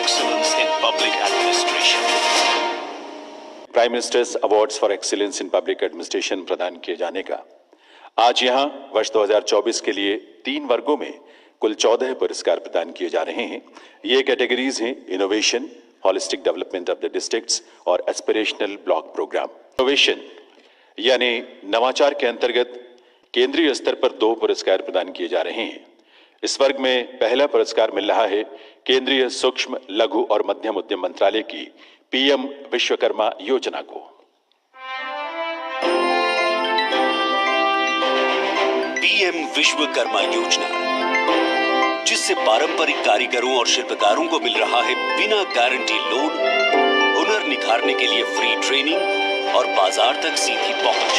excellence in public administration. Prime ministers awards for excellence in public administration प्रदान किए जाने का आज यहां वर्ष 2024 के लिए 3 वर्गों में कुल 14 पुरस्कार प्रदान किए जा रहे हैं। ये कैटेगरीज हैं innovation, holistic development of the districts और एस्पिरेशनल ब्लॉक प्रोग्राम। इनोवेशन यानी नवाचार के अंतर्गत केंद्रीय स्तर पर 2 पुरस्कार प्रदान किए जा रहे हैं। इस वर्ग में पहला पुरस्कार मिल रहा है केंद्रीय सूक्ष्म, लघु और मध्यम उद्यम मंत्रालय की पीएम विश्वकर्मा योजना को। पीएम विश्वकर्मा योजना, जिससे पारंपरिक कारीगरों और शिल्पकारों को मिल रहा है बिना गारंटी लोन, हुनर निखारने के लिए फ्री ट्रेनिंग और बाजार तक सीधी पहुंच।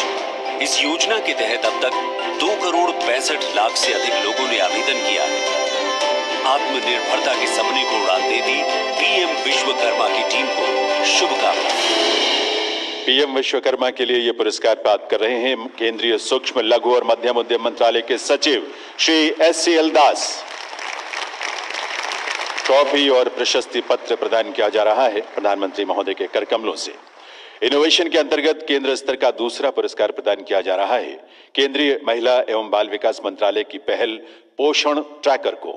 इस योजना के तहत अब तक 2 करोड़ 65 लाख से अधिक लोगों ने आवेदन किया है। आत्मनिर्भरता के सपने को उड़ान दे दी पीएम विश्वकर्मा की टीम को शुभकामनाएं। पीएम विश्वकर्मा के लिए ये पुरस्कार प्राप्त कर रहे हैं केंद्रीय सूक्ष्म, लघु और मध्यम उद्यम मंत्रालय के सचिव श्री SCL दास। ट्रॉफी और प्रशस्ति पत्र प्रदान किया जा रहा है प्रधानमंत्री महोदय के कर कमलों से। इनोवेशन के अंतर्गत केंद्र स्तर का दूसरा पुरस्कार प्रदान किया जा रहा है केंद्रीय महिला एवं बाल विकास मंत्रालय की पहल पोषण ट्रैकर को।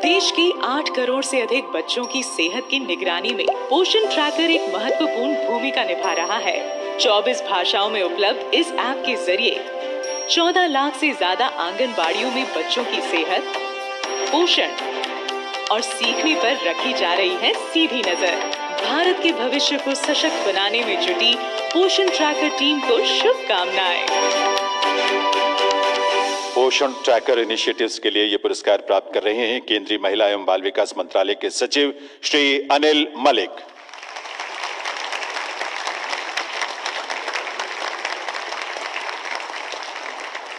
देश के 8 करोड़ से अधिक बच्चों की सेहत की निगरानी में पोषण ट्रैकर एक महत्वपूर्ण भूमिका निभा रहा है। 24 भाषाओं में उपलब्ध इस ऐप के जरिए 14 लाख से ज्यादा आंगनबाड़ियों में बच्चों की सेहत, पोषण और सीखने पर रखी जा रही है सीधी नजर। भारत के भविष्य को सशक्त बनाने में जुटी पोषण ट्रैकर टीम को शुभकामनाएं। पोषण ट्रैकर इनिशिएटिव्स के लिए ये पुरस्कार प्राप्त कर रहे हैं केंद्रीय महिला एवं बाल विकास मंत्रालय के सचिव श्री अनिल मलिक।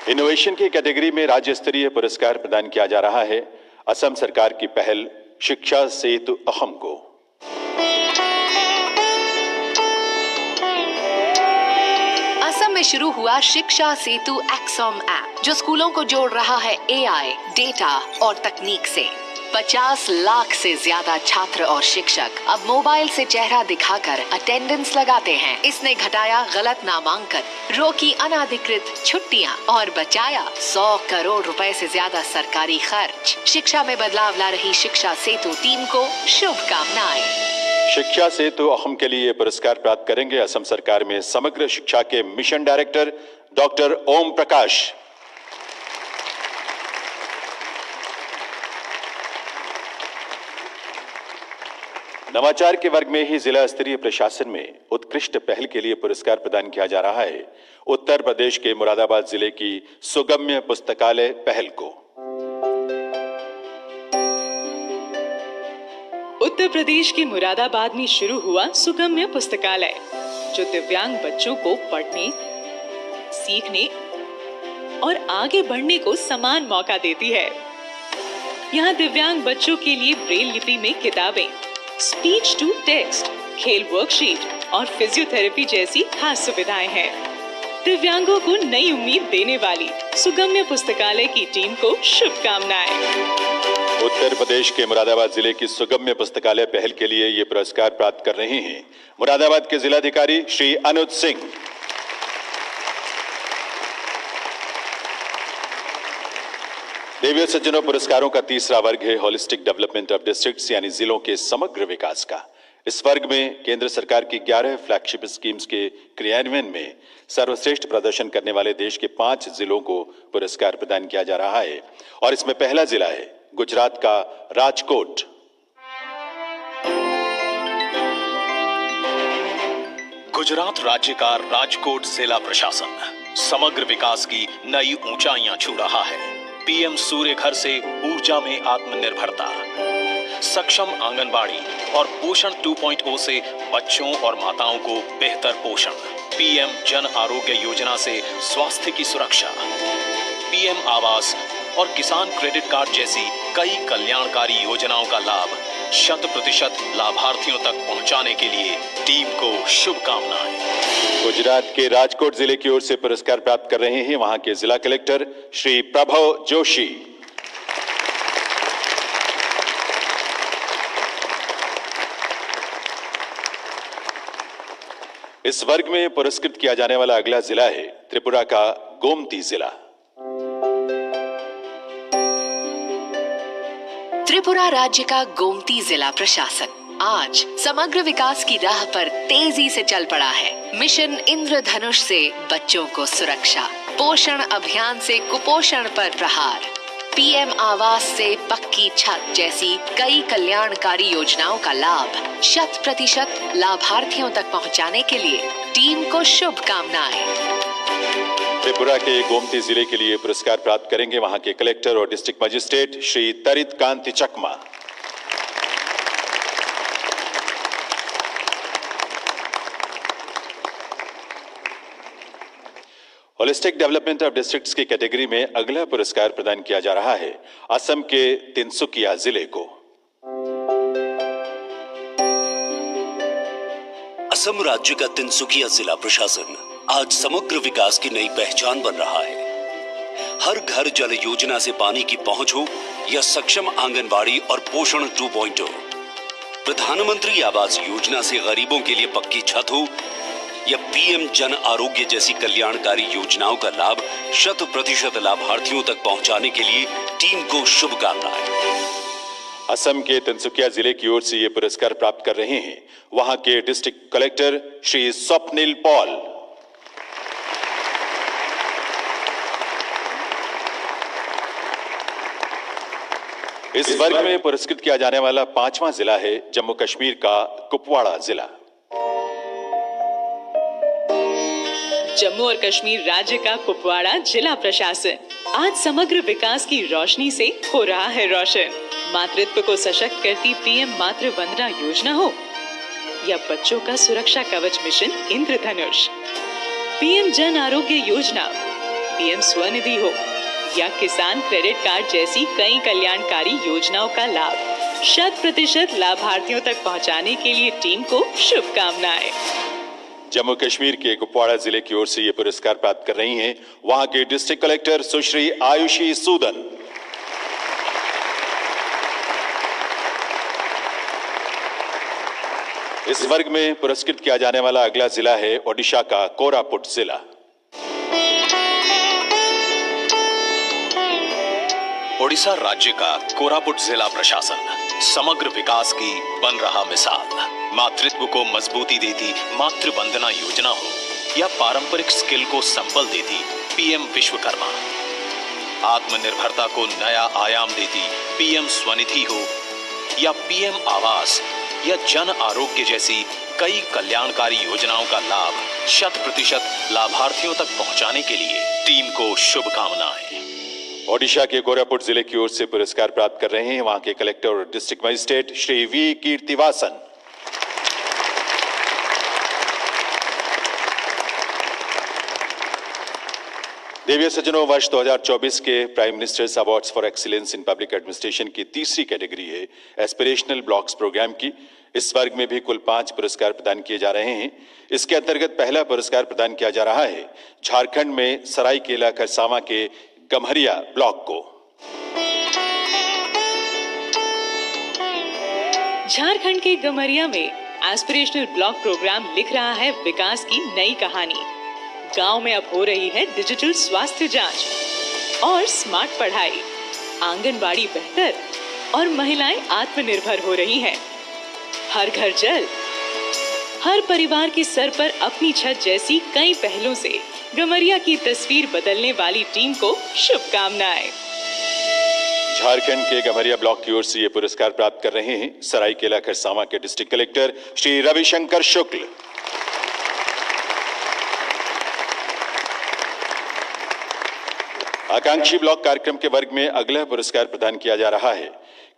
इनोवेशन की कैटेगरी में राज्य स्तरीय पुरस्कार प्रदान किया जा रहा है असम सरकार की पहल शिक्षा सेतु अहम को। असम में शुरू हुआ शिक्षा सेतु एक्सॉम ऐप, जो स्कूलों को जोड़ रहा है AI, डेटा और तकनीक से। 50 लाख से ज्यादा छात्र और शिक्षक अब मोबाइल से चेहरा दिखाकर अटेंडेंस लगाते हैं। इसने घटाया गलत नामांकन, रोकी अनाधिकृत छुट्टियां और बचाया 100 करोड़ रुपए से ज्यादा सरकारी खर्च। शिक्षा में बदलाव ला रही शिक्षा सेतु टीम को शुभकामनाएं। शिक्षा सेतु अहम के लिए पुरस्कार प्राप्त करेंगे असम सरकार में समग्र शिक्षा के mission director doctor Om Prakash. नवाचार के वर्ग में ही जिला स्तरीय प्रशासन में उत्कृष्ट पहल के लिए पुरस्कार प्रदान किया जा रहा है उत्तर प्रदेश के मुरादाबाद जिले की सुगम्य पुस्तकालय पहल को। उत्तर प्रदेश के मुरादाबाद में शुरू हुआ सुगम्य पुस्तकालय, जो दिव्यांग बच्चों को पढ़ने, सीखने और आगे बढ़ने को समान मौका देती है। यहाँ दिव्यांग बच्चों के लिए ब्रेल लिपि में किताबें, स्पीच टू टेक्स्ट, खेल वर्कशीट और फिजियोथेरेपी जैसी खास सुविधाएं हैं। दिव्यांगों को नई उम्मीद देने वाली सुगम्य पुस्तकालय की टीम को शुभकामनाएं। उत्तर प्रदेश के मुरादाबाद जिले की सुगम्य पुस्तकालय पहल के लिए ये पुरस्कार प्राप्त कर रहे हैं मुरादाबाद के जिलाधिकारी श्री अनुज सिंह। देवियों सज्जनों, पुरस्कारों का तीसरा वर्ग है होलिस्टिक डेवलपमेंट ऑफ डिस्ट्रिक्ट्स यानी जिलों के समग्र विकास का। इस वर्ग में केंद्र सरकार की 11 फ्लैगशिप स्कीम्स के क्रियान्वयन में सर्वश्रेष्ठ प्रदर्शन करने वाले देश के 5 जिलों को पुरस्कार प्रदान किया जा रहा है और इसमें पहला जिला है गुजरात का राजकोट। गुजरात राज्य का राजकोट जिला प्रशासन समग्र विकास की नई ऊंचाइयां छू रहा है। पीएम सूर्य घर से ऊर्जा में आत्मनिर्भरता, सक्षम आंगनबाड़ी और पोषण 2.0 से बच्चों और माताओं को बेहतर पोषण, पीएम जन आरोग्य योजना से स्वास्थ्य की सुरक्षा, पीएम आवास और किसान क्रेडिट कार्ड जैसी कई कल्याणकारी योजनाओं का लाभ 100% लाभार्थियों तक पहुंचाने के लिए टीम को शुभकामनाएं। गुजरात के राजकोट जिले की ओर से पुरस्कार प्राप्त कर रहे हैं वहां के जिला कलेक्टर श्री प्रभव जोशी। इस वर्ग में पुरस्कृत किया जाने वाला अगला जिला है त्रिपुरा का गोमती जिला। त्रिपुरा राज्य का गोमती जिला प्रशासन आज समग्र विकास की राह पर तेजी से चल पड़ा है। मिशन इंद्रधनुष से बच्चों को सुरक्षा, पोषण अभियान से कुपोषण पर प्रहार, पीएम आवास से पक्की छत जैसी कई कल्याणकारी योजनाओं का लाभ 100% लाभार्थियों तक पहुंचाने के लिए टीम को शुभकामनाएं। त्रिपुरा के गोमती जिले के लिए पुरस्कार प्राप्त करेंगे वहां के कलेक्टर और district magistrate Shri Tarit Kanti Chakma. Holistic development of districts की कैटेगरी में अगला पुरस्कार प्रदान किया जा रहा है असम के तिनसुकिया जिले को। असम राज्य का तिनसुकिया जिला प्रशासन आज समग्र विकास की नई पहचान बन रहा है। हर घर जल योजना से पानी की पहुंच हो या सक्षम आंगनबाड़ी और पोषण 2.0, प्रधानमंत्री आवास योजना से गरीबों के लिए पक्की छत हो या पीएम जन आरोग्य जैसी कल्याणकारी योजनाओं का लाभ 100% लाभार्थियों तक पहुंचाने के लिए टीम को शुभकामनाएं। असम के तिनसुकिया जिले की ओर से ये पुरस्कार प्राप्त कर रहे हैं वहां के district collector Shri Swapnil Paul. इस वर्ग में पुरस्कृत किया जाने वाला 5वां जिला है जम्मू कश्मीर का कुपवाड़ा जिला। जम्मू और कश्मीर राज्य का कुपवाड़ा जिला प्रशासन आज समग्र विकास की रोशनी से हो रहा है रोशन। मातृत्व को सशक्त करती पीएम मातृ वंदना योजना हो या बच्चों का सुरक्षा कवच मिशन इंद्रधनुष, पीएम जन आरोग्य योजना, पीएम स्वनिधि हो या किसान क्रेडिट कार्ड जैसी कई कल्याणकारी योजनाओं का लाभ 100% लाभार्थियों तक पहुंचाने के लिए टीम को शुभकामनाएं। जम्मू कश्मीर के कुपवाड़ा जिले की ओर से ये पुरस्कार प्राप्त कर रही हैं वहां के डिस्ट्रिक्ट कलेक्टर सुश्री आयुषी सूदन। इस वर्ग में पुरस्कृत किया जाने वाला अगला जिला है ओडिशा का कोरापुट जिला। ओडिशा राज्य का कोरापुट जिला प्रशासन समग्र विकास की बन रहा मिसाल। मातृत्व को मजबूती देती मातृ वंदना योजना हो या पारंपरिक स्किल को संबल देती पीएम विश्वकर्मा, आत्मनिर्भरता को नया आयाम देती पीएम स्वनिधि हो या पीएम आवास या जन आरोग्य जैसी कई कल्याणकारी योजनाओं का लाभ 100% लाभार्थियों तक पहुंचाने के लिए टीम को शुभकामनाएं। ओडिशा के कोरापुट जिले की ओर से पुरस्कार प्राप्त कर रहे हैं वहां के कलेक्टर और डिस्ट्रिक्ट मजिस्ट्रेट श्री वी कीर्तिवासन। देवीय सज्जनों, वर्ष 2024 के prime ministers awards for excellence in public administration की तीसरी कैटेगरी है एस्पिरेशनल ब्लॉक्स प्रोग्राम की। इस वर्ग में भी कुल 5 पुरस्कार प्रदान किए जा रहे हैं। इसके अंतर्गत पहला पुरस्कार प्रदान किया जा रहा है झारखंड में सरायकेला खरसावां के गम्हरिया ब्लॉक को। झारखंड के गम्हरिया में एस्पिरेशनल ब्लॉक प्रोग्राम लिख रहा है विकास की नई कहानी। गांव में अब हो रही है डिजिटल स्वास्थ्य जांच और स्मार्ट पढ़ाई, आंगनबाड़ी बेहतर और महिलाएं आत्मनिर्भर हो रही हैं। हर घर जल, हर परिवार के सर पर अपनी छत जैसी कई पहलों से गम्हरिया की तस्वीर बदलने वाली टीम को शुभकामनाएं। झारखंड के गम्हरिया ब्लॉक की ओर से ये पुरस्कार प्राप्त कर रहे हैं सरायकेला खरसावां के डिस्ट्रिक्ट कलेक्टर श्री रविशंकर शुक्ल। आकांक्षी ब्लॉक कार्यक्रम के वर्ग में अगला पुरस्कार प्रदान किया जा रहा है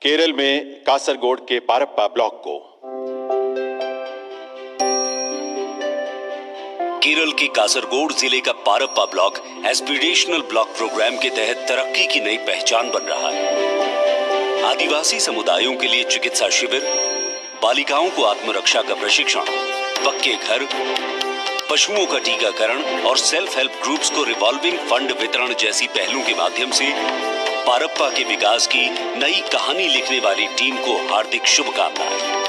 केरल में कासरगोड के पारप्पा ब्लॉक को। केरल के कासरगोड जिले का पारप्पा ब्लॉक एस्पिरेशनल ब्लॉक प्रोग्राम के तहत तरक्की की नई पहचान बन रहा है। आदिवासी समुदायों के लिए चिकित्सा शिविर, बालिकाओं को आत्मरक्षा का प्रशिक्षण, पक्के घर, पशुओं का टीकाकरण और सेल्फ हेल्प ग्रुप्स को रिवॉल्विंग फंड वितरण जैसी पहलों के माध्यम से पारप्पा के विकास की नई कहानी लिखने वाली टीम को हार्दिक शुभकामनाएं।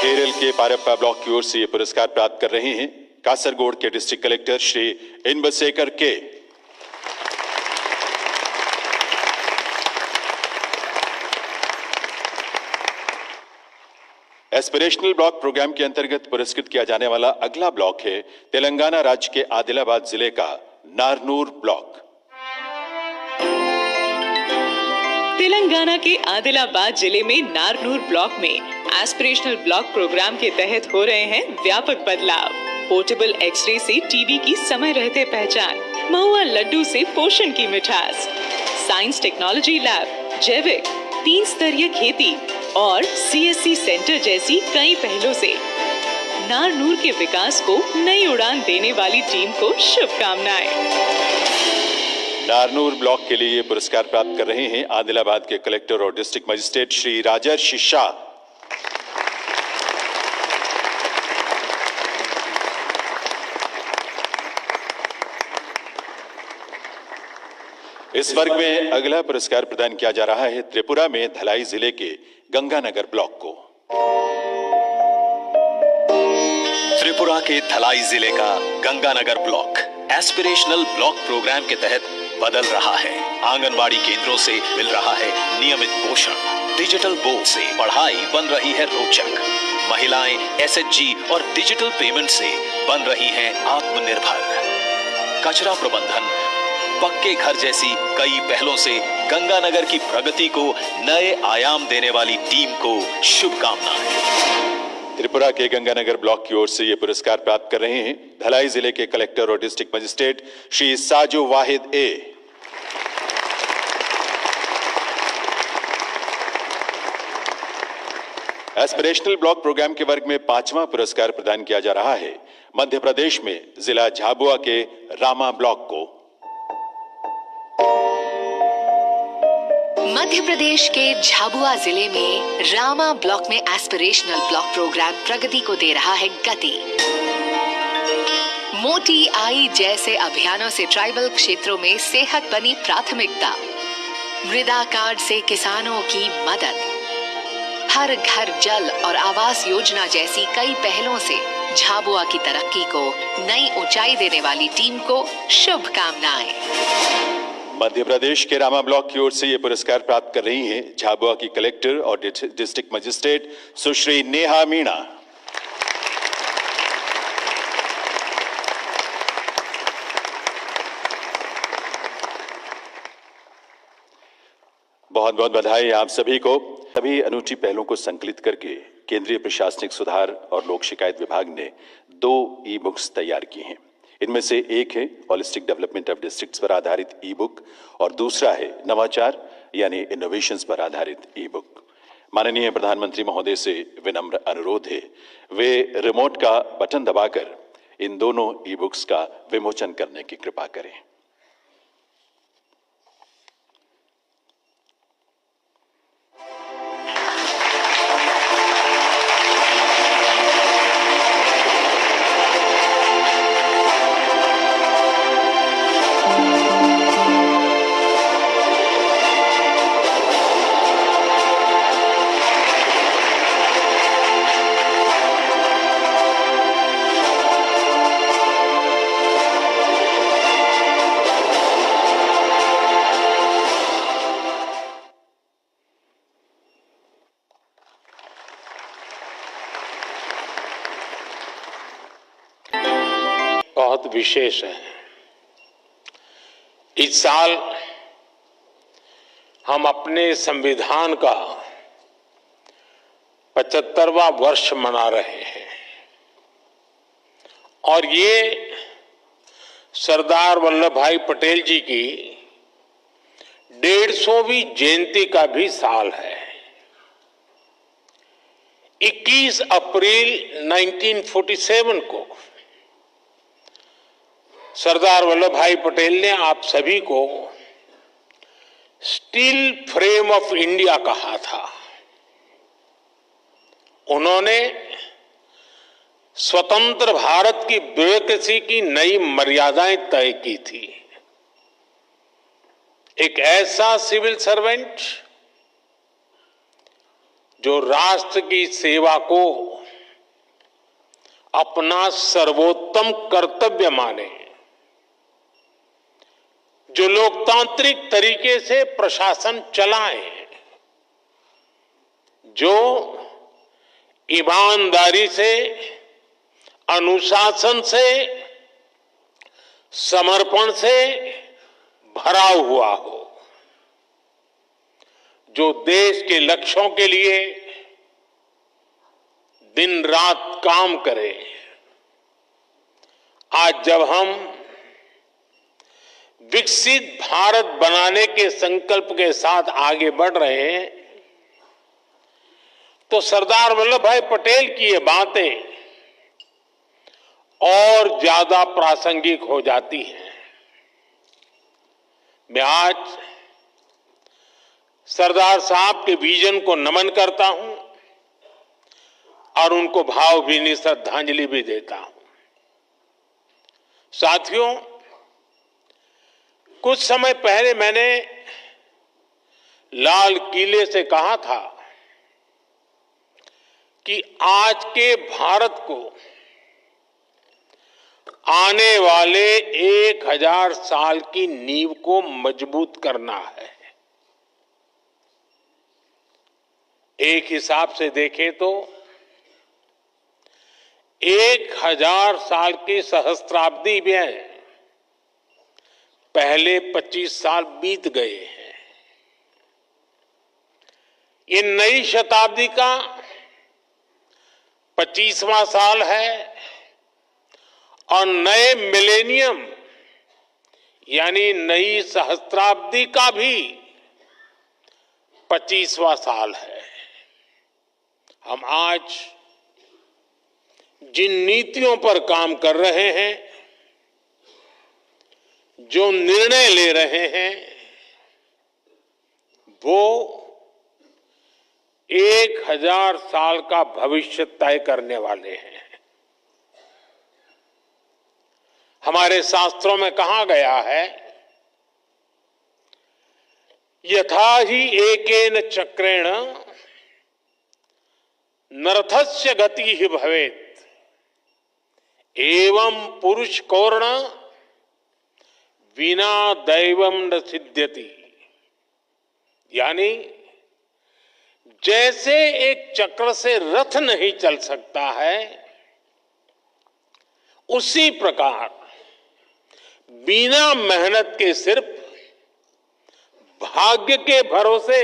केरल के पारप्पा ब्लॉक की ओर से ये पुरस्कार प्राप्त कर रहे हैं कासरगोड के डिस्ट्रिक्ट कलेक्टर श्री इनबसेकर के। एस्पिरेशनल ब्लॉक प्रोग्राम के अंतर्गत पुरस्कृत किया जाने वाला अगला ब्लॉक है तेलंगाना राज्य के आदिलाबाद जिले का नारनूर ब्लॉक। तेलंगाना के आदिलाबाद जिले में नारनूर ब्लॉक में एस्पिरेशनल ब्लॉक प्रोग्राम के तहत हो रहे हैं व्यापक बदलाव। पोर्टेबल एक्सरे से टीबी की समय रहते पहचान, महुआ लड्डू से पोषण की मिठास, साइंस टेक्नोलॉजी लैब, जैविक 3 स्तरीय खेती और सीएससी सेंटर जैसी कई पहलों से नारनूर के विकास को नई उड़ान देने वाली टीम को शुभकामनाएं। नारनूर ब्लॉक के लिए पुरस्कार प्राप्त कर रहे हैं आदिलाबाद के कलेक्टर और डिस्ट्रिक्ट मजिस्ट्रेट श्री राजर्षि शाह। इस वर्ग में अगला पुरस्कार प्रदान किया जा रहा है त्रिपुरा में धलाई जिले के गंगानगर ब्लॉक को। त्रिपुरा के धलाई जिले का Ganganagar block aspirational block programme के तहत बदल रहा है। आंगनबाड़ी केंद्रों से मिल रहा है नियमित पोषण, डिजिटल बोर्ड से पढ़ाई बन रही है रोचक, महिलाएं एसएचजी और डिजिटल पेमेंट से बन रही हैं आत्मनिर्भर, कचरा प्रबंधन, पक्के घर जैसी कई पहलों से गंगानगर की प्रगति को नए आयाम देने वाली टीम को शुभकामनाएं। त्रिपुरा के गंगानगर ब्लॉक की ओर से ये पुरस्कार प्राप्त कर रहे हैं धलाई जिले के कलेक्टर और डिस्ट्रिक्ट मजिस्ट्रेट श्री साजो वाहिद ए। एस्पिरेशनल ब्लॉक प्रोग्राम के वर्ग में 5वां पुरस्कार प्रदान किया जा रहा है मध्य प्रदेश में जिला झाबुआ के रामा ब्लॉक को। मध्य प्रदेश के झाबुआ जिले में रामा ब्लॉक में एस्पिरेशनल ब्लॉक प्रोग्राम प्रगति को दे रहा है गति। मोटी आई जैसे अभियानों से ट्राइबल क्षेत्रों में सेहत बनी प्राथमिकता, मृदा कार्ड से किसानों की मदद, हर घर जल और आवास योजना जैसी कई पहलों से झाबुआ की तरक्की को नई ऊंचाई देने वाली टीम को शुभकामनाएं। मध्य प्रदेश के रामा ब्लॉक की ओर से ये पुरस्कार प्राप्त कर रही हैं झाबुआ की कलेक्टर और डिस्ट्रिक्ट मजिस्ट्रेट सुश्री नेहा मीणा। बहुत बहुत बधाई आप सभी को। सभी अनूठी पहलों को संकलित करके केंद्रीय प्रशासनिक सुधार और लोक शिकायत विभाग ने 2 ई बुक्स तैयार की हैं। इनमें से एक है होलिस्टिक डेवलपमेंट ऑफ डिस्ट्रिक्ट्स पर आधारित ई बुक और दूसरा है नवाचार यानी इनोवेशंस पर आधारित ई बुक। माननीय प्रधानमंत्री महोदय से विनम्र अनुरोध है वे रिमोट का बटन दबाकर इन दोनों ई बुक्स का विमोचन करने की कृपा करें। बहुत विशेष है। इस साल हम अपने संविधान का 75वां वर्ष मना रहे हैं और ये सरदार वल्लभ भाई पटेल जी की 150वीं जयंती का भी साल है। 21 अप्रैल 1947 को सरदार वल्लभ भाई पटेल ने आप सभी को स्टील फ्रेम ऑफ इंडिया कहा था। उन्होंने स्वतंत्र भारत की ब्यूरोक्रेसी की नई मर्यादाएं तय की थी। एक ऐसा सिविल सर्वेंट जो राष्ट्र की सेवा को अपना सर्वोत्तम कर्तव्य माने, जो लोकतांत्रिक तरीके से प्रशासन चलाएं, जो ईमानदारी से, अनुशासन से, समर्पण से भरा हुआ हो, जो देश के लक्ष्यों के लिए दिन रात काम करे। आज जब हम विकसित भारत बनाने के संकल्प के साथ आगे बढ़ रहे हैं, तो सरदार वल्लभ भाई पटेल की ये बातें और ज्यादा प्रासंगिक हो जाती हैं। मैं आज सरदार साहब के विजन को नमन करता हूं और उनको भावभीनी श्रद्धांजलि भी देता हूं। साथियों, कुछ समय पहले मैंने लाल किले से कहा था कि आज के भारत को आने वाले 1000 साल की नींव को मजबूत करना है। एक हिसाब से देखें तो 1000 साल की सहस्त्राब्दी में पहले 25 साल बीत गए हैं। ये नई शताब्दी का 25वां साल है और नए मिलेनियम यानी नई सहस्त्राब्दी का भी 25वां साल है। हम आज जिन नीतियों पर काम कर रहे हैं, जो निर्णय ले रहे हैं, वो 1000 साल का भविष्य तय करने वाले हैं। हमारे शास्त्रों में कहा गया है, यथा ही एकेन चक्रेण नरथस्य गति ही भवेत्, एवं पुरुष कौर्ण विना दैवम न सिद्ध्यति। यानी जैसे एक चक्र से रथ नहीं चल सकता है, उसी प्रकार बिना मेहनत के सिर्फ भाग्य के भरोसे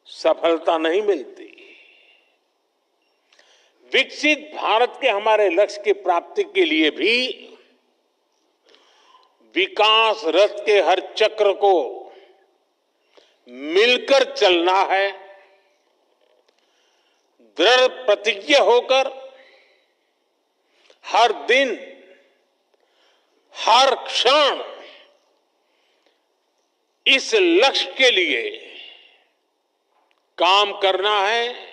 सफलता नहीं मिलती। विकसित भारत के हमारे लक्ष्य की प्राप्ति के लिए भी विकास रथ के हर चक्र को मिलकर चलना है। दृढ़ प्रतिज्ञ होकर हर दिन, हर क्षण इस लक्ष्य के लिए काम करना है।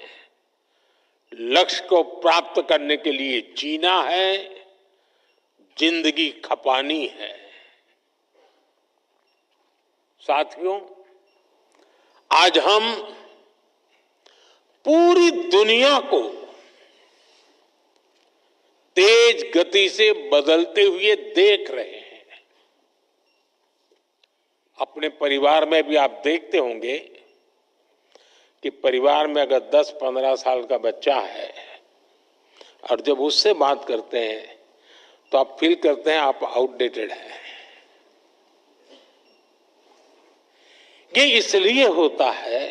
लक्ष्य को प्राप्त करने के लिए जीना है, जिंदगी खपानी है। साथियों, आज हम पूरी दुनिया को तेज गति से बदलते हुए देख रहे हैं। अपने परिवार में भी आप देखते होंगे कि परिवार में अगर 10-15 साल का बच्चा है और जब उससे बात करते हैं तो आप फील करते हैं आप आउटडेटेड हैं। ये इसलिए होता है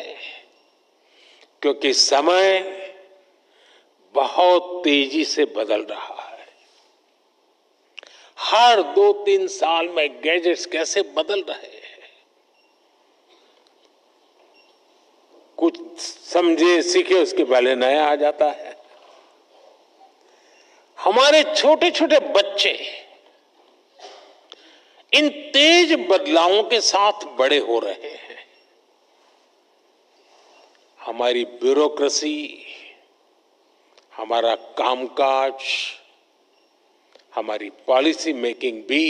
क्योंकि समय बहुत तेजी से बदल रहा है। हर 2-3 साल में गैजेट्स कैसे बदल रहे हैं, कुछ समझे सीखे उसके पहले नया आ जाता है। हमारे छोटे छोटे बच्चे इन तेज बदलावों के साथ बड़े हो रहे हैं। हमारी ब्यूरोक्रेसी, हमारा कामकाज, हमारी पॉलिसी मेकिंग भी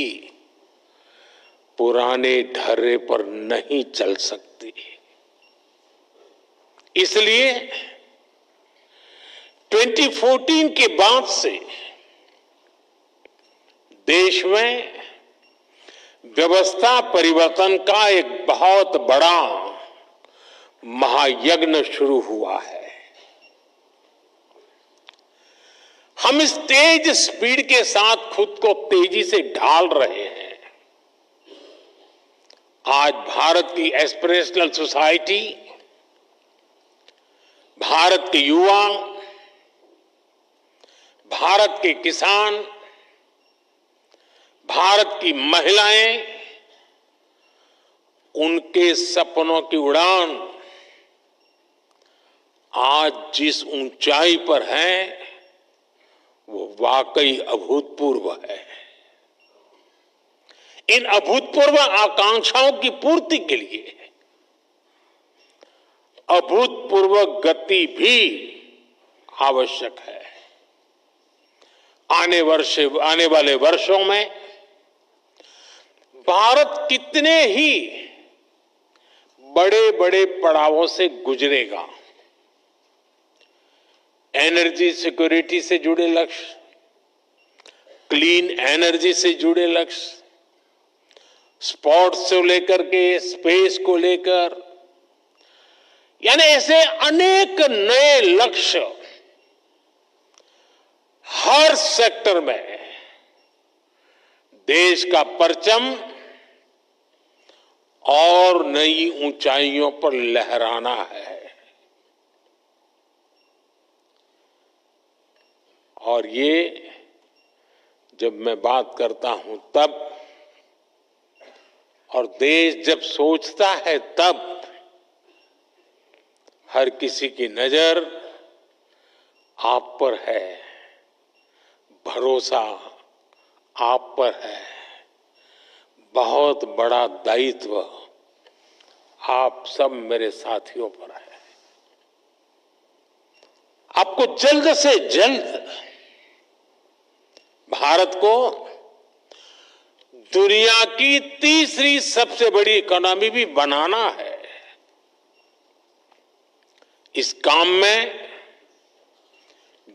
पुराने ढर्रे पर नहीं चल सकती। इसलिए 2014 के बाद से देश में व्यवस्था परिवर्तन का एक बहुत बड़ा महायज्ञ शुरू हुआ है। हम इस तेज स्पीड के साथ खुद को तेजी से ढाल रहे हैं। आज भारत की एस्पिरेशनल सोसाइटी, भारत के युवा, भारत के किसान, भारत की महिलाएं, उनके सपनों की उड़ान आज जिस ऊंचाई पर है वो वाकई अभूतपूर्व है। इन अभूतपूर्व आकांक्षाओं की पूर्ति के लिए अभूतपूर्व गति भी आवश्यक है। आने वाले वर्षों में भारत कितने ही बड़े बड़े पड़ावों से गुजरेगा। एनर्जी सिक्योरिटी से जुड़े लक्ष्य, क्लीन एनर्जी से जुड़े लक्ष्य, स्पोर्ट्स से लेकर के स्पेस को लेकर, यानी ऐसे अनेक नए लक्ष्य हर सेक्टर में देश का परचम और नई ऊंचाइयों पर लहराना है। और ये जब मैं बात करता हूं तब, और देश जब सोचता है तब, हर किसी की नजर आप पर है, भरोसा आप पर है, बहुत बड़ा दायित्व आप सब मेरे साथियों पर है। आपको जल्द से जल्द भारत को दुनिया की तीसरी सबसे बड़ी इकोनॉमी भी बनाना है। इस काम में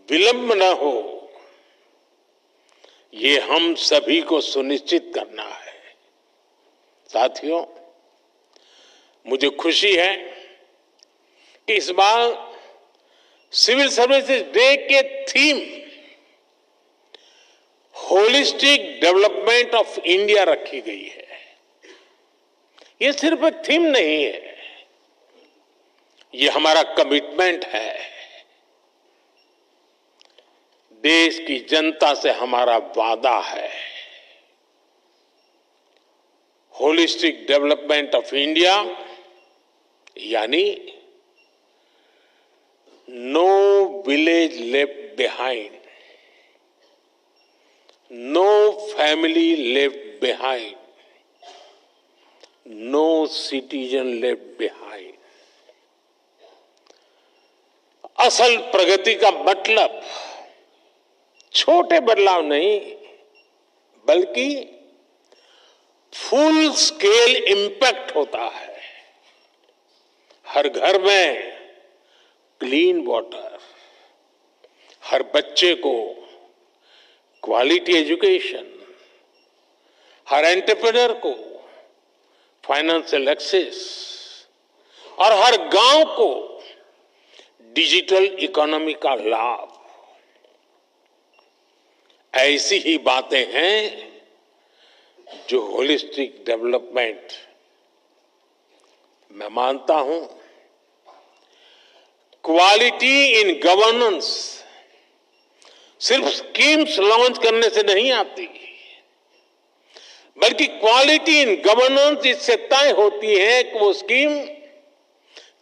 विलंब न हो, ये हम सभी को सुनिश्चित करना है। साथियों, मुझे खुशी है कि इस बार सिविल सर्विसेज डे के theme holistic development of India रखी गई है। ये सिर्फ एक थीम नहीं है, ये हमारा कमिटमेंट है। देश की जनता से हमारा वादा है। होलिस्टिक डेवलपमेंट ऑफ इंडिया यानी no village left behind, no family left behind, no citizen left behind. असल प्रगति का मतलब छोटे बदलाव नहीं, बल्कि फुल स्केल इंपैक्ट होता है। हर घर में क्लीन वाटर, हर बच्चे को क्वालिटी एजुकेशन, हर एंटरप्रेन्योर को फाइनेंशियल एक्सेस और हर गांव को डिजिटल इकोनॉमी का लाभ। ऐसी ही बातें हैं जो होलिस्टिक डेवलपमेंट, मैं मानता हूं, क्वालिटी इन गवर्नेंस सिर्फ स्कीम्स लॉन्च करने से नहीं आती, बल्कि क्वालिटी इन गवर्नेंस इससे तय होती है कि वो स्कीम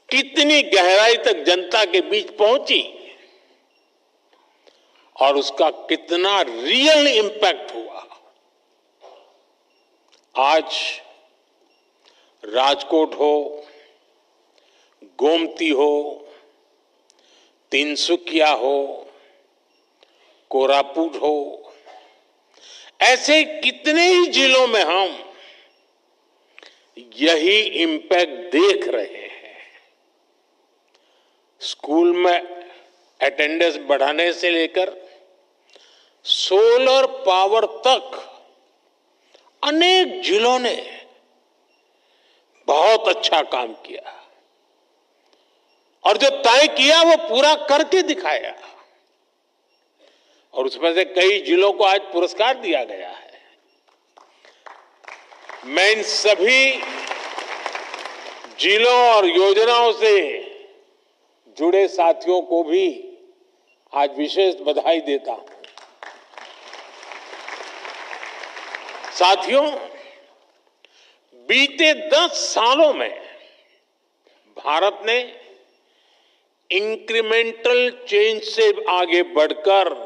कितनी गहराई तक जनता के बीच पहुंची और उसका कितना रियल इंपैक्ट हुआ। आज राजकोट हो, गोमती हो, तिनसुकिया हो, कोरापुट हो, ऐसे कितने ही जिलों में हम यही इंपैक्ट देख रहे हैं। स्कूल में अटेंडेंस बढ़ाने से लेकर सोलर पावर तक अनेक जिलों ने बहुत अच्छा काम किया और जो तय किया वो पूरा करके दिखाया और उसमें से कई जिलों को आज पुरस्कार दिया गया है। मैं इन सभी जिलों और योजनाओं से जुड़े साथियों को भी आज विशेष बधाई देता हूं। साथियों, बीते 10 सालों में भारत ने इंक्रीमेंटल चेंज से आगे बढ़कर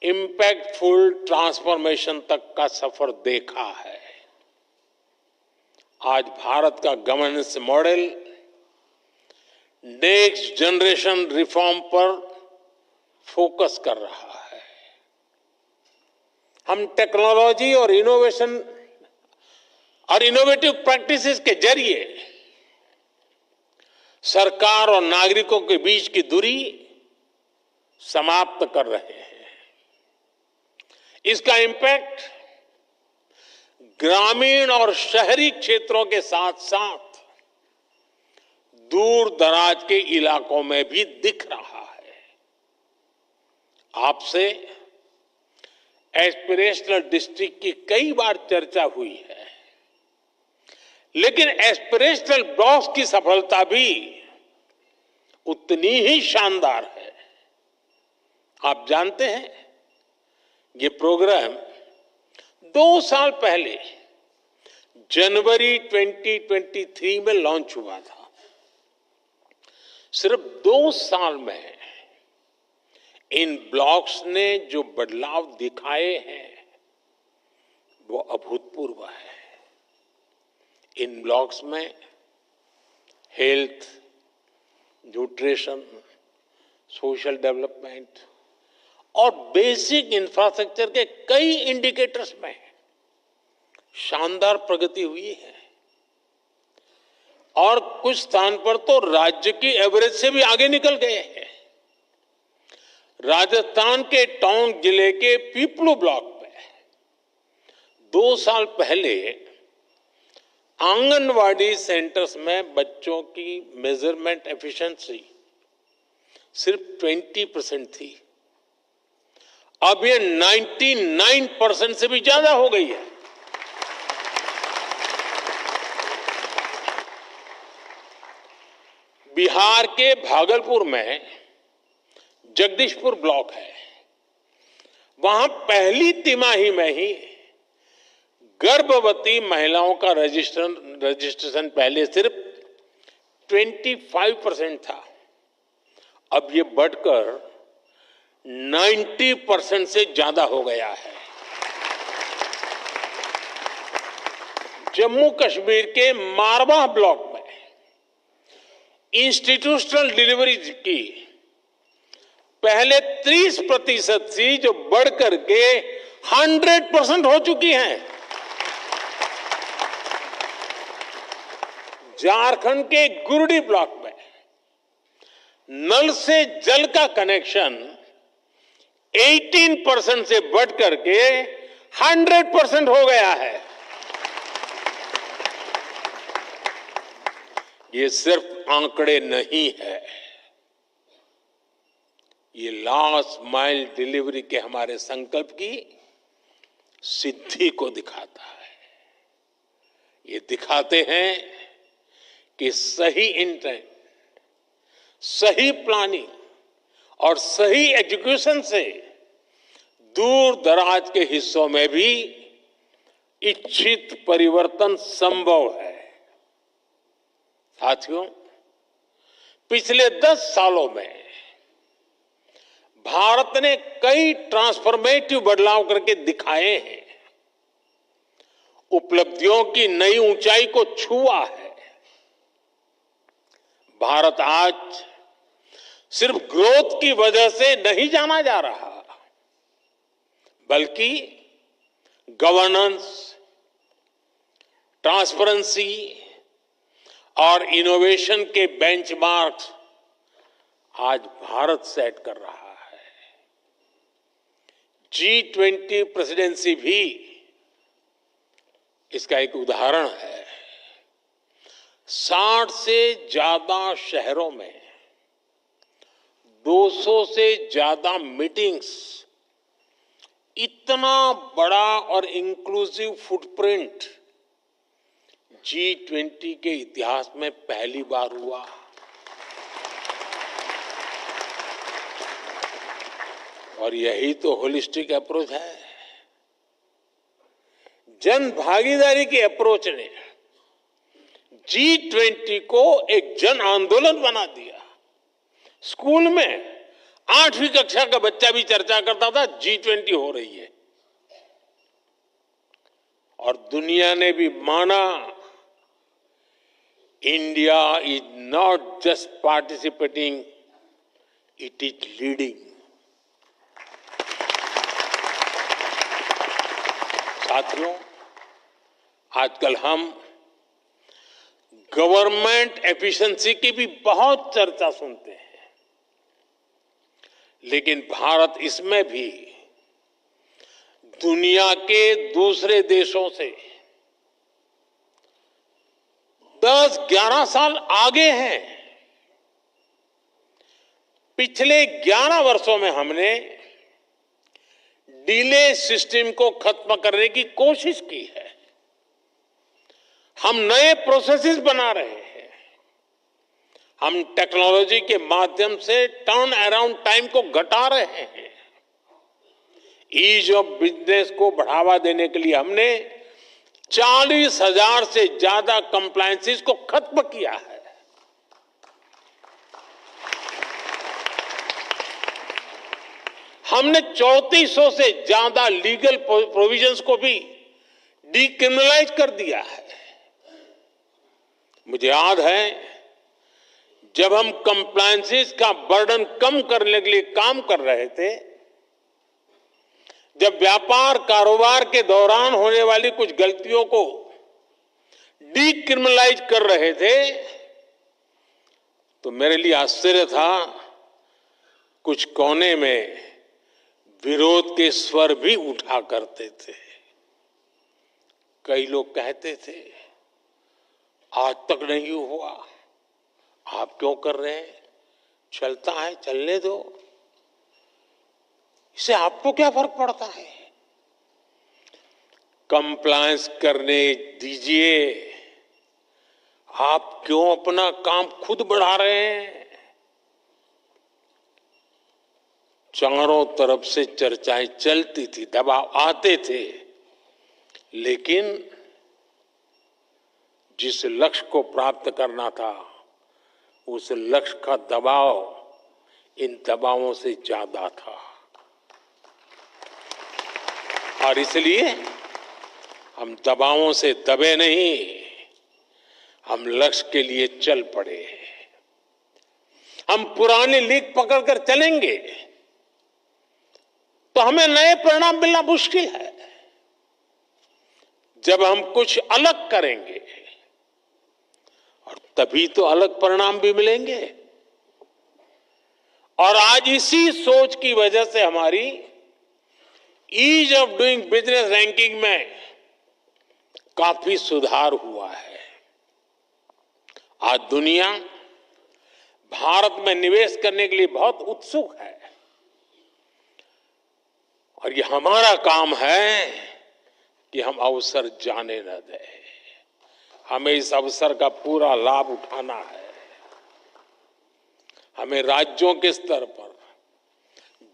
इंपैक्टफुल ट्रांसफॉर्मेशन तक का सफर देखा है। आज भारत का governance model next generation reform पर फोकस कर रहा है। हम टेक्नोलॉजी और इनोवेशन और इनोवेटिव प्रैक्टिसेस के जरिए सरकार और नागरिकों के बीच की दूरी समाप्त कर रहे हैं। इसका इम्पैक्ट ग्रामीण और शहरी क्षेत्रों के साथ साथ दूर दराज के इलाकों में भी दिख रहा है। आपसे एस्पिरेशनल डिस्ट्रिक्ट की कई बार चर्चा हुई है, लेकिन एस्पिरेशनल ब्लॉक्स की सफलता भी उतनी ही शानदार है। आप जानते हैं, ये प्रोग्राम 2 साल पहले जनवरी 2023 में लॉन्च हुआ था। सिर्फ 2 साल में इन ब्लॉक्स ने जो बदलाव दिखाए हैं वो अभूतपूर्व है। इन ब्लॉक्स में हेल्थ, न्यूट्रिशन, सोशल डेवलपमेंट और बेसिक इंफ्रास्ट्रक्चर के कई इंडिकेटर्स में शानदार प्रगति हुई है और कुछ स्थान पर तो राज्य की एवरेज से भी आगे निकल गए हैं। राजस्थान के टोंक जिले के पीपलू ब्लॉक में 2 साल पहले आंगनवाड़ी सेंटर्स में बच्चों की मेजरमेंट एफिशिएंसी सिर्फ 20% थी। अब ये 99% से भी ज्यादा हो गई है। बिहार के भागलपुर में जगदीशपुर ब्लॉक है। वहां पहली तिमाही में ही गर्भवती महिलाओं का रजिस्ट्रेशन पहले सिर्फ 25% था, अब ये बढ़कर 90% से ज्यादा हो गया है। जम्मू कश्मीर के मारवाह ब्लॉक में इंस्टीट्यूशनल डिलीवरी की पहले 30% थी, जो बढ़कर के 100% हो चुकी हैं। झारखंड के गुरडी ब्लॉक में नल से जल का कनेक्शन 18% से बढ़कर के 100% हो गया है। ये सिर्फ आंकड़े नहीं है, ये लास्ट माइल डिलीवरी के हमारे संकल्प की सिद्धि को दिखाता है। ये दिखाते हैं कि सही इंटेंट, सही प्लानिंग और सही एजुकेशन से दूर दराज के हिस्सों में भी इच्छित परिवर्तन संभव है। साथियों, पिछले 10 सालों में भारत ने कई ट्रांसफॉर्मेटिव बदलाव करके दिखाए हैं, उपलब्धियों की नई ऊंचाई को छुआ है। भारत आज सिर्फ ग्रोथ की वजह से नहीं जाना जा रहा, बल्कि गवर्नेंस, ट्रांसपेरेंसी और इनोवेशन के बेंचमार्क्स आज भारत सेट कर रहा है। G20 प्रेसिडेंसी भी इसका एक उदाहरण है। 60 से ज्यादा शहरों में 200 से ज्यादा मीटिंग्स, इतना बड़ा और इंक्लूसिव फुटप्रिंट G20 के इतिहास में पहली बार हुआ। और यही तो होलिस्टिक अप्रोच है। जन भागीदारी की अप्रोच ने G20 को एक जन आंदोलन बना दिया। स्कूल में 8वीं कक्षा का बच्चा भी चर्चा करता था G20 हो रही है, और दुनिया ने भी माना India is not just participating, it is leading. साथियों, आजकल हम गवर्नमेंट एफिशिएंसी की भी बहुत चर्चा सुनते हैं, लेकिन भारत इसमें भी दुनिया के दूसरे देशों से 10-11 साल आगे हैं। पिछले 11 वर्षों में हमने डिले सिस्टम को खत्म करने की कोशिश की है। हम नए प्रोसेसेस बना रहे हैं। हम टेक्नोलॉजी के माध्यम से टर्न अराउंड टाइम को घटा रहे हैं। ईज ऑफ बिजनेस को बढ़ावा देने के लिए हमने 40,000 से ज्यादा कंप्लायंसेस को खत्म किया है। हमने 3400 से ज्यादा लीगल प्रोविजंस को भी डीक्रिमिनलाइज कर दिया है। मुझे याद है, जब हम कंप्लायंसेस का बर्डन कम करने के लिए काम कर रहे थे, जब व्यापार कारोबार के दौरान होने वाली कुछ गलतियों को डीक्रिमिनलाइज कर रहे थे, तो मेरे लिए आश्चर्य था, कुछ कोने में विरोध के स्वर भी उठा करते थे। कई लोग कहते थे, आज तक नहीं हुआ, आप क्यों कर रहे हैं? चलता है, चलने दो, इससे आपको क्या फर्क पड़ता है? कंप्लायंस करने दीजिए, आप क्यों अपना काम खुद बढ़ा रहे हैं? चारों तरफ से चर्चाएं चलती थी, दबाव आते थे, लेकिन जिस लक्ष्य को प्राप्त करना था, उस लक्ष्य का दबाव इन दबावों से ज्यादा था। और इसलिए हम दबावों से दबे नहीं, हम लक्ष्य के लिए चल पड़े। हम पुरानी लीक पकड़कर चलेंगे तो हमें नए परिणाम मिलना मुश्किल है। जब हम कुछ अलग करेंगे, और तभी तो अलग परिणाम भी मिलेंगे। और आज इसी सोच की वजह से हमारी ease of doing business ranking में काफी सुधार हुआ है। आज दुनिया भारत में निवेश करने के लिए बहुत उत्सुक है, और ये हमारा काम है कि हम अवसर जाने न दें। हमें इस अवसर का पूरा लाभ उठाना है। हमें राज्यों के स्तर पर,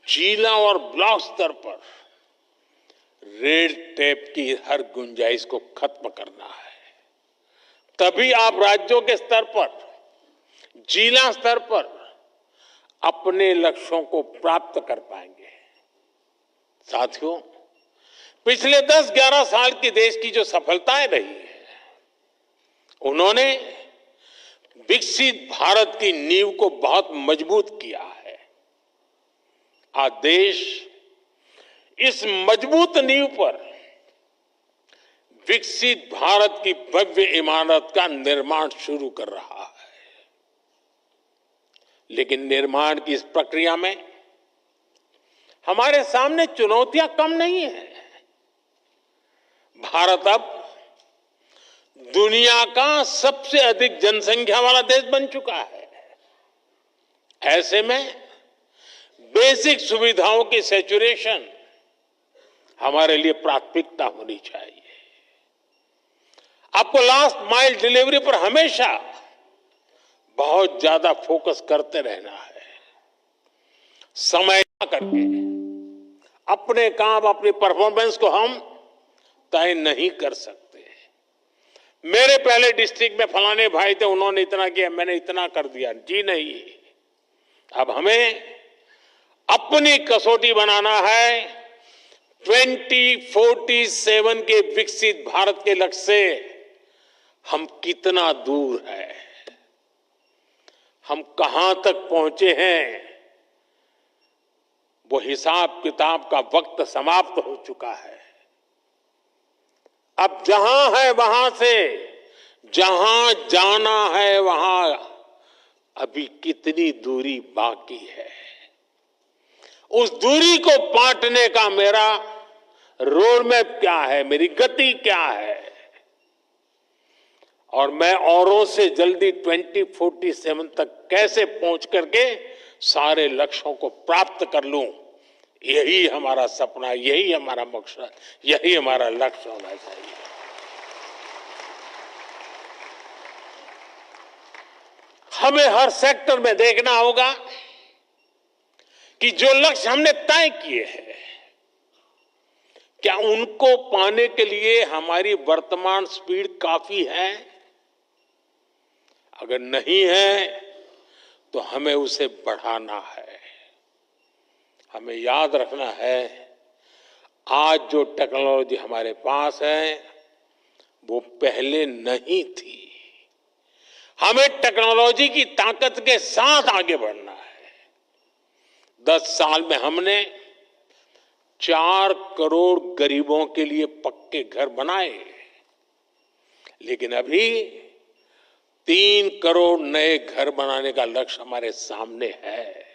जिला और ब्लॉक स्तर पर रेड टेप की हर गुंजाइश को खत्म करना है। तभी आप राज्यों के स्तर पर, जिला स्तर पर अपने लक्ष्यों को प्राप्त कर पाएंगे। साथियों, पिछले 10-11 साल की देश की जो सफलताएं रही है, उन्होंने विकसित भारत की नींव को बहुत मजबूत किया है। आज देश इस मजबूत नींव पर विकसित भारत की भव्य इमारत का निर्माण शुरू कर रहा है। लेकिन निर्माण की इस प्रक्रिया में हमारे सामने चुनौतियां कम नहीं है। भारत अब दुनिया का सबसे अधिक जनसंख्या वाला देश बन चुका है। ऐसे में बेसिक सुविधाओं की सैचुरेशन हमारे लिए प्राथमिकता होनी चाहिए। आपको लास्ट माइल डिलीवरी पर हमेशा बहुत ज्यादा फोकस करते रहना है। समय करके अपने काम, अपनी परफॉर्मेंस को हम तय नहीं कर सकते। मेरे पहले डिस्ट्रिक्ट में फलाने भाई थे, उन्होंने इतना किया, मैंने इतना कर दिया, जी नहीं। अब हमें अपनी कसौटी बनाना है। 2047 के विकसित भारत के लक्ष्य से हम कितना दूर हैं, हम कहां तक पहुंचे हैं, वो हिसाब किताब का वक्त समाप्त हो चुका है। अब जहां है वहां से जहां जाना है वहां अभी कितनी दूरी बाकी है, उस दूरी को पाटने का मेरा रोड मैप क्या है, मेरी गति क्या है, और मैं औरों से जल्दी 2047 तक कैसे पहुंच करके सारे लक्ष्यों को प्राप्त कर लूं, यही हमारा सपना, यही हमारा मकसद, यही हमारा लक्ष्य होना चाहिए। हमें हर सेक्टर में देखना होगा कि जो लक्ष्य हमने तय किए हैं, क्या उनको पाने के लिए हमारी वर्तमान स्पीड काफी है? अगर नहीं है तो हमें उसे बढ़ाना है। हमें याद रखना है, आज जो टेक्नोलॉजी हमारे पास है वो पहले नहीं थी। हमें टेक्नोलॉजी की ताकत के साथ आगे बढ़ना है। 10 साल में हमने 4 करोड़ गरीबों के लिए पक्के घर बनाए, लेकिन अभी 3 करोड़ नए घर बनाने का लक्ष्य हमारे सामने है।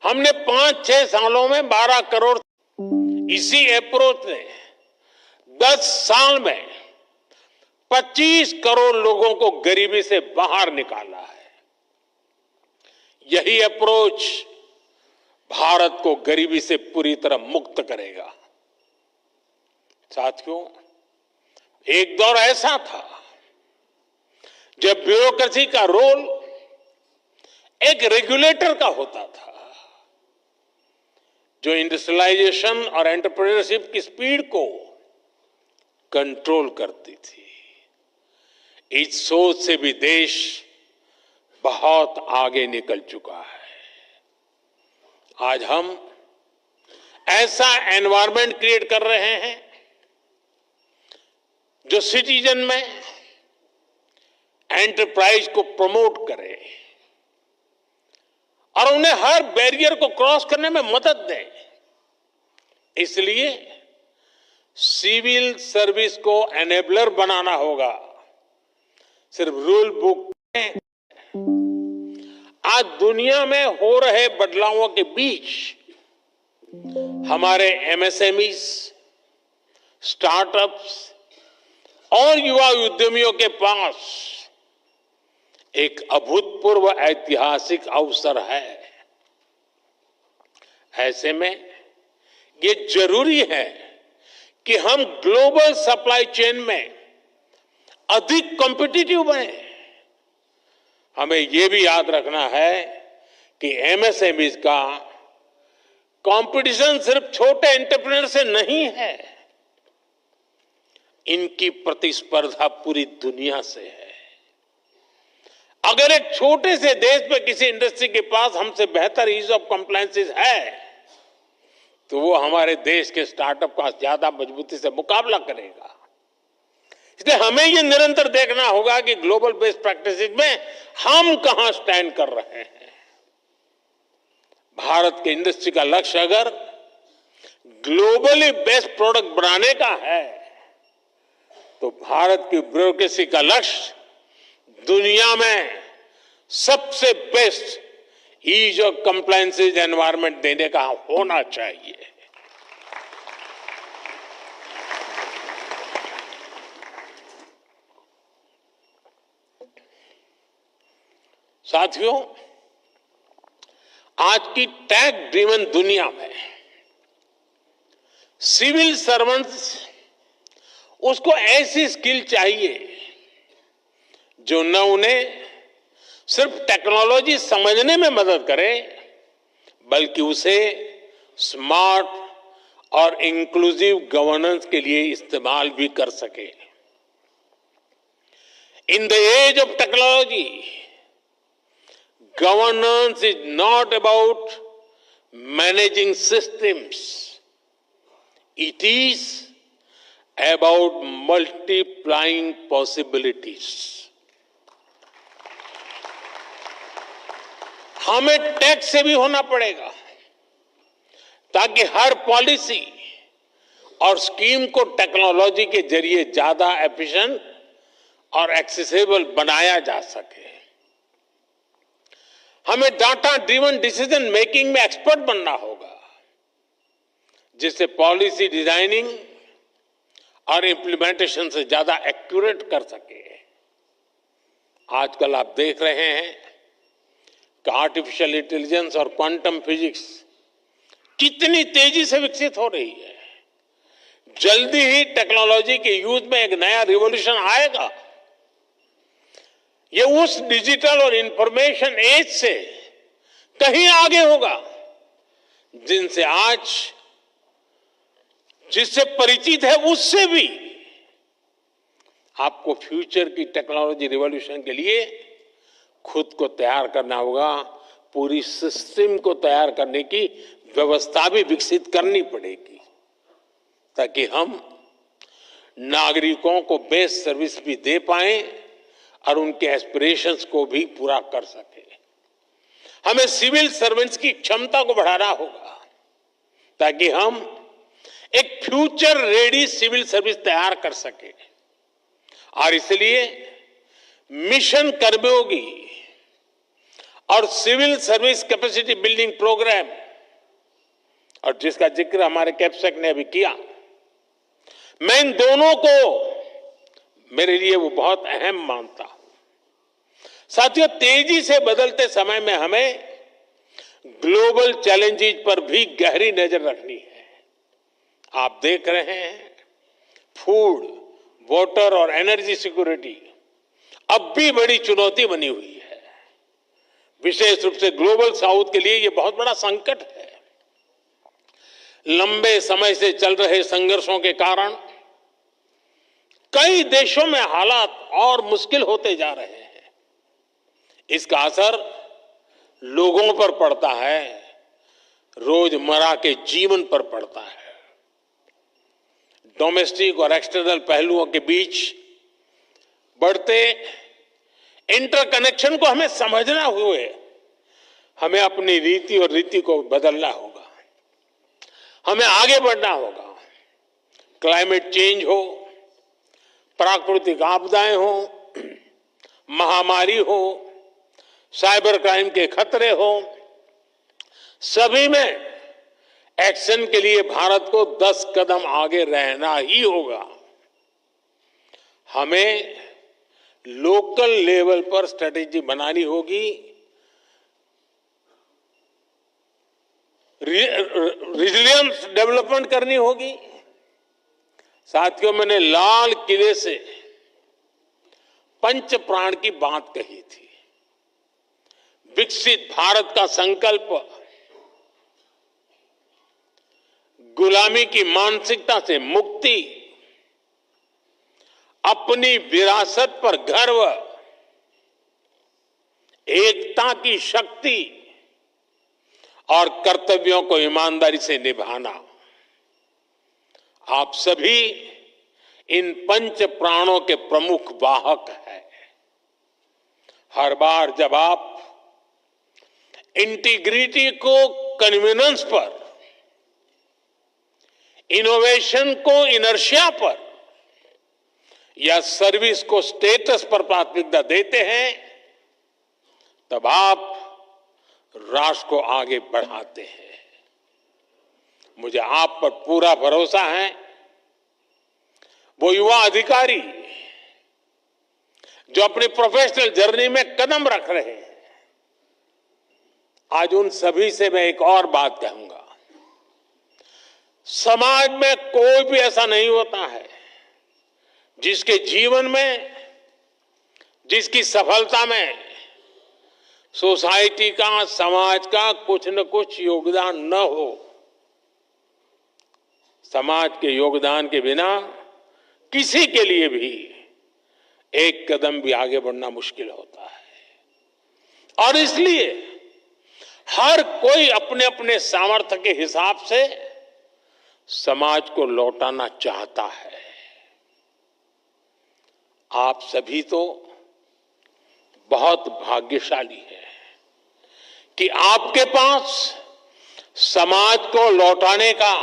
हमने 5-6 सालों में 12 करोड़, इसी अप्रोच ने 10 साल में 25 करोड़ लोगों को गरीबी से बाहर निकाला है। यही अप्रोच भारत को गरीबी से पूरी तरह मुक्त करेगा। साथियों, एक दौर ऐसा था जब ब्यूरोक्रेसी का रोल एक रेगुलेटर का होता था, जो इंडस्ट्रियलाइजेशन और एंटरप्रेन्योरशिप की स्पीड को कंट्रोल करती थी। इस सोच से भी देश बहुत आगे निकल चुका है। आज हम ऐसा एनवायरनमेंट क्रिएट कर रहे हैं जो सिटीजन में एंटरप्राइज को प्रमोट करे और उन्हें हर बैरियर को क्रॉस करने में मदद दे। इसलिए सिविल सर्विस को एनेबलर बनाना होगा, सिर्फ रूल बुक में। आज दुनिया में हो रहे बदलावों के बीच हमारे एमएसएमईज, स्टार्टअप्स और युवा उद्यमियों के पास एक अभूतपूर्व ऐतिहासिक अवसर है। ऐसे में ये जरूरी है कि हम ग्लोबल सप्लाई चेन में अधिक कॉम्पिटिटिव बने। हमें यह भी याद रखना है कि एमएसएमईज का कंपटीशन सिर्फ छोटे एंटरप्रेन्योर से नहीं है, इनकी प्रतिस्पर्धा पूरी दुनिया से है। अगर एक छोटे से देश में किसी इंडस्ट्री के पास हमसे बेहतर ईज ऑफ कंप्लायंसेस है, तो वो हमारे देश के स्टार्टअप का ज्यादा मजबूती से मुकाबला करेगा। इसलिए हमें ये निरंतर देखना होगा कि ग्लोबल बेस्ट प्रैक्टिसेस में हम कहां स्टैंड कर रहे हैं। भारत के इंडस्ट्री का लक्ष्य अगर ग्लोबली बेस्ट प्रोडक्ट बनाने का है, तो भारत की ब्यूरोक्रेसी का लक्ष्य दुनिया में सबसे best ease of compliances environment देने का होना चाहिए। साथियों, आज की टैग ड्रिवन दुनिया में सिविल सर्वेंट्स उसको ऐसी स्किल चाहिए जो न उन्हें सिर्फ टेक्नोलॉजी समझने में मदद करे, बल्कि उसे स्मार्ट और इंक्लूसिव गवर्नेंस के लिए इस्तेमाल भी कर सके। In the age of technology, governance is not about managing systems. It is about multiplying possibilities. हमें टेक से भी होना पड़ेगा ताकि हर पॉलिसी और स्कीम को टेक्नोलॉजी के जरिए ज्यादा एफिशिएंट और एक्सेसिबल बनाया जा सके। हमें डाटा ड्रिवन डिसीजन मेकिंग में एक्सपर्ट बनना होगा, जिससे पॉलिसी डिजाइनिंग और इंप्लीमेंटेशन से ज्यादा एक्यूरेट कर सके। आजकल आप देख रहे हैं कि आर्टिफिशियल इंटेलिजेंस और क्वांटम फिजिक्स कितनी तेजी से विकसित हो रही है। जल्दी ही टेक्नोलॉजी के यूज में एक नया रिवॉल्यूशन आएगा। ये उस डिजिटल और इंफॉर्मेशन एज से कहीं आगे होगा जिनसे आज जिससे परिचित है उससे भी आपको फ्यूचर की टेक्नोलॉजी रिवॉल्यूशन के लिए खुद को तैयार करना होगा। पूरी सिस्टम को तैयार करने की व्यवस्था भी विकसित करनी पड़ेगी ताकि हम नागरिकों को बेस्ट सर्विस भी दे पाएं और उनके एस्पिरेशंस को भी पूरा कर सके। हमें सिविल सर्वेंट्स की क्षमता को बढ़ाना होगा ताकि हम एक फ्यूचर रेडी सिविल सर्विस तैयार कर सके। और इसलिए मिशन कर्मयोगी और civil service capacity building programme, और जिसका जिक्र हमारे कैप्सेक ने अभी किया, मैं इन दोनों को मेरे लिए वो बहुत अहम मानता हूं। साथियों, तेजी से बदलते समय में हमें ग्लोबल चैलेंजेस पर भी गहरी नजर रखनी है। आप देख रहे हैं फूड, वाटर और एनर्जी सिक्योरिटी अब भी बड़ी चुनौती बनी हुई है। विशेष रूप से ग्लोबल साउथ के लिए यह बहुत बड़ा संकट है। लंबे समय से चल रहे संघर्षों के कारण कई देशों में हालात और मुश्किल होते जा रहे हैं। इसका असर लोगों पर पड़ता है, रोजमर्रा के जीवन पर पड़ता है। डोमेस्टिक और एक्सटर्नल पहलुओं के बीच बढ़ते इंटरकनेक्शन को हमें समझना हुए हमें अपनी रीति और रीति को बदलना होगा। हमें आगे बढ़ना होगा। क्लाइमेट चेंज हो, प्राकृतिक आपदाएं हो, महामारी हो, साइबर क्राइम के खतरे हो, सभी में एक्शन के लिए भारत को 10 कदम आगे रहना ही होगा। हमें लोकल लेवल पर स्ट्रेटेजी बनानी होगी, रिजिलियंस डेवलपमेंट करनी होगी। साथियों, मैंने लाल किले से पंच प्राण की बात कही थी। विकसित भारत का संकल्प गुलामी की मानसिकता से मुक्ति, अपनी विरासत पर गर्व, एकता की शक्ति और कर्तव्यों को ईमानदारी से निभाना। आप सभी इन पंच प्राणों के प्रमुख वाहक हैं। हर बार जब आप इंटीग्रिटी को कन्वीनियंस पर, इनोवेशन को इनर्शिया पर या सर्विस को स्टेटस पर प्राथमिकता देते हैं तब आप राष्ट्र को आगे बढ़ाते हैं। मुझे आप पर पूरा भरोसा है। वो युवा अधिकारी जो अपनी प्रोफेशनल जर्नी में कदम रख रहे हैं, आज उन सभी से मैं एक और बात कहूंगा। समाज में कोई भी ऐसा नहीं होता है जिसके जीवन में, जिसकी सफलता में सोसाइटी का, समाज का कुछ न कुछ योगदान न हो। समाज के योगदान के बिना किसी के लिए भी एक कदम भी आगे बढ़ना मुश्किल होता है। और इसलिए हर कोई अपने अपने सामर्थ्य के हिसाब से समाज को लौटाना चाहता है। आप सभी तो बहुत भाग्यशाली हैं कि आपके पास समाज को लौटाने का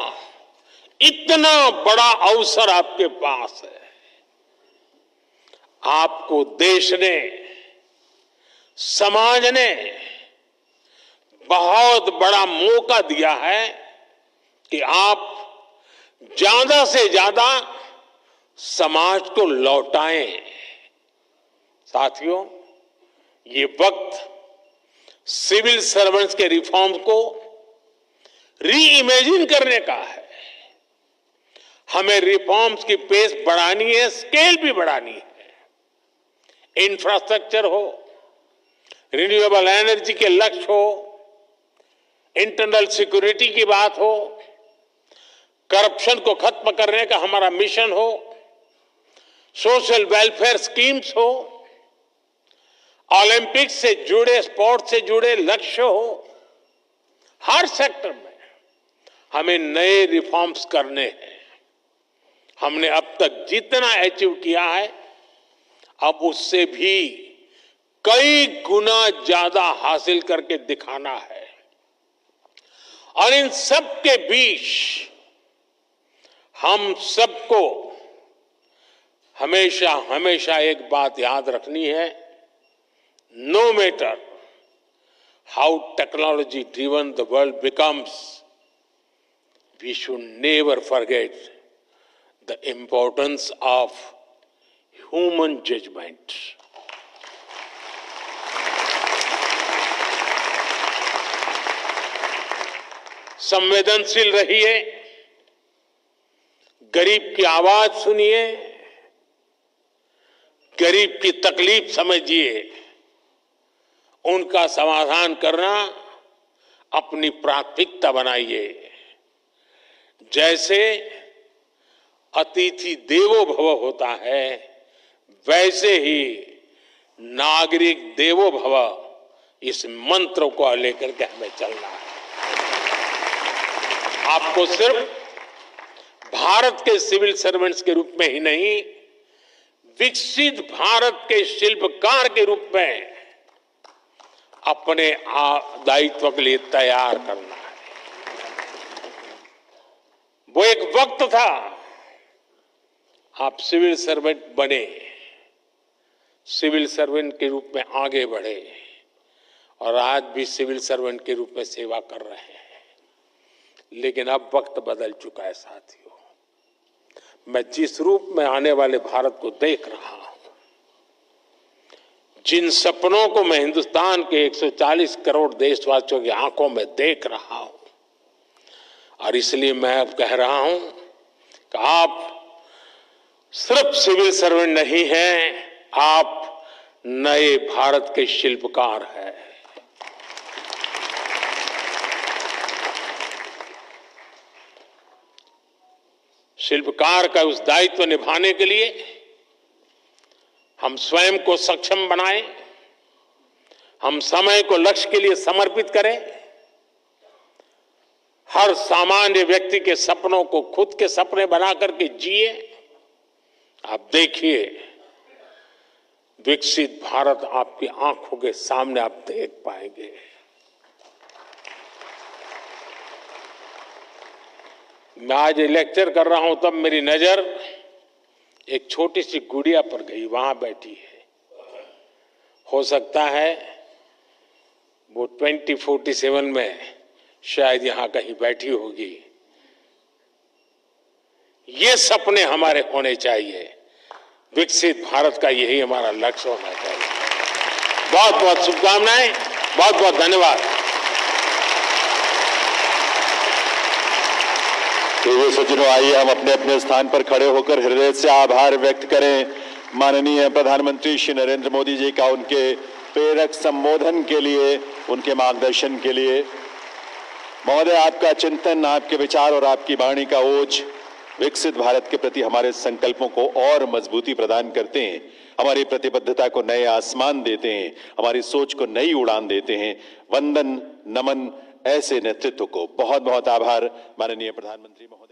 इतना बड़ा अवसर आपके पास है। आपको देश ने, समाज ने बहुत बड़ा मौका दिया है कि आप ज्यादा से ज्यादा समाज को लौटाएं। साथियों, ये वक्त सिविल सर्वेंट्स के रिफॉर्म्स को री इमेजिन करने का है। हमें रिफॉर्म्स की पेस बढ़ानी है, स्केल भी बढ़ानी है। इंफ्रास्ट्रक्चर हो, रिन्यूएबल एनर्जी के लक्ष्य हो, इंटरनल सिक्योरिटी की बात हो, करप्शन को खत्म करने का हमारा मिशन हो, सोशल वेलफेयर स्कीम्स हो, ओलंपिक्स से जुड़े, स्पोर्ट्स से जुड़े लक्ष्य हो, हर सेक्टर में हमें नए रिफॉर्म्स करने हैं। हमने अब तक जितना अचीव किया है, अब उससे भी कई गुना ज्यादा हासिल करके दिखाना है। और इन सब के बीच हम सबको हमेशा हमेशा एक बात याद रखनी है, no matter how technology driven the world becomes, we should never forget the importance of human judgment. संवेदनशील रहिए, गरीब की आवाज सुनिए, गरीब की तकलीफ समझिए, उनका समाधान करना अपनी प्राथमिकता बनाइए। जैसे अतिथि देवो भव होता है, वैसे ही नागरिक देवो भव, इस मंत्र को लेकर के हमें चलना है। आपको सिर्फ भारत के सिविल सर्वेंट्स के रूप में ही नहीं, विकसित भारत के शिल्पकार के रूप में अपने दायित्व के लिए तैयार करना है। वो एक वक्त था, आप सिविल सर्वेंट बने, सिविल सर्वेंट के रूप में आगे बढ़े और आज भी सिविल सर्वेंट के रूप में सेवा कर रहे हैं। लेकिन अब वक्त बदल चुका है साथियों। मैं जिस रूप में आने वाले भारत को देख रहा हूं, जिन सपनों को मैं हिंदुस्तान के 140 करोड़ देशवासियों की आंखों में देख रहा हूं, और इसलिए मैं अब कह रहा हूं कि आप सिर्फ सिविल सर्वेंट नहीं हैं, आप नए भारत के शिल्पकार हैं। शिल्पकार का उस दायित्व निभाने के लिए हम स्वयं को सक्षम बनाएं, हम समय को लक्ष्य के लिए समर्पित करें, हर सामान्य व्यक्ति के सपनों को खुद के सपने बना करके जिए। आप देखिए, विकसित भारत आपकी आंखों के सामने आप देख पाएंगे। मैं आज लेक्चर कर रहा हूं, तब मेरी नजर एक छोटी सी गुड़िया पर गई, वहां बैठी है। हो सकता है वो 2047 में शायद यहाँ कहीं बैठी होगी। ये सपने हमारे होने चाहिए। विकसित भारत का यही हमारा लक्ष्य होना चाहिए। बहुत बहुत शुभकामनाएं, बहुत बहुत धन्यवाद। प्रिय सज्जनों, आइए हम अपने अपने स्थान पर खड़े होकर हृदय से आभार व्यक्त करें माननीय प्रधानमंत्री श्री नरेंद्र मोदी जी का, उनके प्रेरक संबोधन के लिए, उनके मार्गदर्शन के लिए। महोदय, आपका चिंतन, आपके विचार और आपकी वाणी का ओज विकसित भारत के प्रति हमारे संकल्पों को और मजबूती प्रदान करते हैं, हमारी प्रतिबद्धता को नए आसमान देते हैं, हमारी सोच को नई उड़ान देते हैं। वंदन, नमन ऐसे नेतृत्व को। बहुत बहुत आभार माननीय प्रधानमंत्री महोदय।